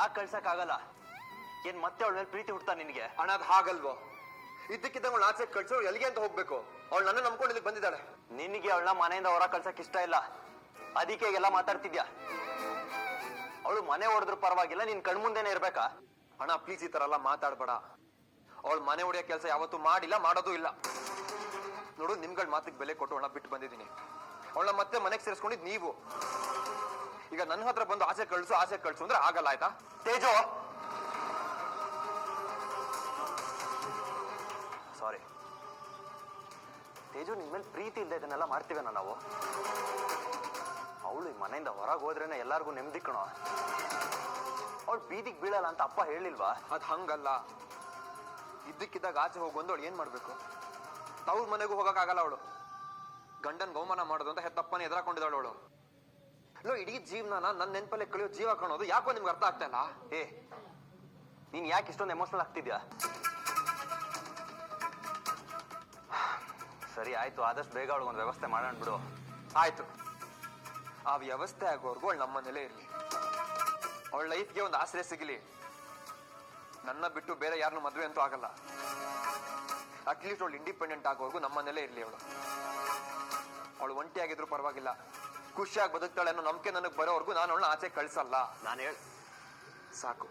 ಯಾಕೆ ಕಳ್ಸಕ್ಕಾಗಲ್ಲ? ಏನ್ ಮತ್ತೆ ಅವಳ ಮೇಲೆ ಪ್ರೀತಿ ಹುಡ್ತಾ ನಿನ್ಗೆ? ಅಣ್ಣ ಅದು ಹಾಗಲ್ವೋ, ಇದ್ದಕ್ಕಿದ್ದಂಗೆ ಅವಳು ಆಚೆ ಕಳ್ಸೋ ಎಲ್ಲಿಗೆ ಅಂತ ಹೋಗ್ಬೇಕು? ಅವಳು ನನ್ನ ನಂಬ್ಕೊಂಡು ಇಲ್ಲಿಗೆ ಬಂದಿದ್ದಾಳೆ. ನಿನಗೆ ಅವಳನ್ನ ಮನೆಯಿಂದ ಹೊರ ಕಳ್ಸಕ್ ಇಷ್ಟ ಇಲ್ಲ, ಅದಕ್ಕೆ ಎಲ್ಲ ಮಾತಾಡ್ತಿದ್ಯಾ. ಅವಳು ಮನೆ ಹೊಡೆದ್ರು ಪರವಾಗಿಲ್ಲ, ನಿನ್ ಕಣ್ಮುಂದೆನೆ ಇರ್ಬೇಕಾ? ಅಣ್ಣ ಪ್ಲೀಸ್ ಈ ತರ ಎಲ್ಲ ಮಾತಾಡ್ಬೇಡ. ಅವಳು ಮನೆ ಹೊಡೆಯೋ ಕೆಲಸ ಯಾವತ್ತೂ ಮಾಡಿಲ್ಲ, ಮಾಡೋದು ಇಲ್ಲ. ನೋಡು, ನಿಮ್ಗಳ ಮಾತಿಗೆ ಬೆಲೆ ಕೊಟ್ಟು ಅವಳನ್ನ ಬಿಟ್ಟು ಬಂದಿದ್ದೀನಿ. ಅವಳನ್ನ ಮತ್ತೆ ಮನೆಗೆ ಸೇರಿಸ್ಕೊಂಡಿದ್ ನೀವು. ಈಗ ನನ್ನ ಹತ್ರ ಬಂದು ಆಸೆ ಕಳ್ಸು ಅಂದ್ರೆ ಆಗಲ್ಲ, ಆಯ್ತಾ? ತೇಜು, ಸಾರಿ ತೇಜು, ನಿನ್ ಮೇಲೆ ಪ್ರೀತಿ ಇಲ್ಲದೆ ಇದನ್ನೆಲ್ಲ ಮಾಡ್ತೀವೇನ ನಾವು? ಅವಳು ಈ ಮನೆಯಿಂದ ಹೊರಗೆ ಹೋದ್ರೇನೆ ಎಲ್ಲಾರ್ಗು ನೆಮ್ಮದಿ ಕಣೋ. ಅವಳು ಬೀದಿಗೆ ಬೀಳಲ್ಲ ಅಂತ ಅಪ್ಪ ಹೇಳಿಲ್ವಾ? ಅದ್ ಹಂಗಲ್ಲ. ಇದ್ದಕ್ಕಿದ್ದಾಗ ಆಚೆ ಹೋಗು ಅಂದು ಅವಳು ಏನ್ ಮಾಡ್ಬೇಕು? ತವ್ರ ಮನೆಗೂ ಹೋಗಕ್ಕಾಗಲ್ಲ ಅವಳು. ಗಂಡನ್ ಅವಮಾನ ಮಾಡೋದು ಅಂತ ಹೆತ್ತಪ್ಪನೇ ಎದುರಾಕೊಂಡಿದ್ದಾಳು ಅವಳು. ಇಡೀ ಜೀವನ ನನ್ನ ನೆನಪಲ್ಲೇ ಕಳಿಯೋ ಜೀವ ಕಾಣೋದು ಯಾಕೋ ನಿಮ್ಗೆ ಅರ್ಥ ಆಗ್ತಾ ಇಲ್ಲ? ನೀನ್ ಯಾಕೆ ಇಷ್ಟೊಂದು ಎಮೋಷನಲ್ ಆಗ್ತಿದ್ಯಾ? ಸರಿ ಆಯ್ತು, ಆದಷ್ಟು ಬೇಗ ಅವಳು ಒಂದು ವ್ಯವಸ್ಥೆ ಮಾಡೋಣ ಬಿಡು. ಆಯ್ತು, ಆ ವ್ಯವಸ್ಥೆ ಆಗೋರ್ಗು ಅವಳು ನಮ್ಮನೇಲೇ ಇರ್ಲಿ. ಅವಳ ಲೈಫ್ಗೆ ಒಂದು ಆಶ್ರಯ ಸಿಗಲಿ. ನನ್ನ ಬಿಟ್ಟು ಬೇರೆ ಯಾರನ್ನು ಮದುವೆ ಅಂತೂ ಆಗಲ್ಲ. ಅಟ್ಲೀಸ್ಟ್ ಅವಳು ಇಂಡಿಪೆಂಡೆಂಟ್ ಆಗೋರ್ಗು ನಮ್ಮನೇಲೇ ಇರ್ಲಿ. ಅವಳು ಒಂಟಿಯಾಗಿದ್ರು ಪರವಾಗಿಲ್ಲ, ಖುಷಿಯಾಗಿ ಬದುಕ್ತಾಳೆ ಅನ್ನೋ ನಂಬಿಕೆ ನನಗೆ ಬರೋವರೆಗೂ ನಾನು ಅವಳನ್ನ ಆಚೆ ಕಳ್ಸಲ್ಲ. ನಾನು ಸಾಕು.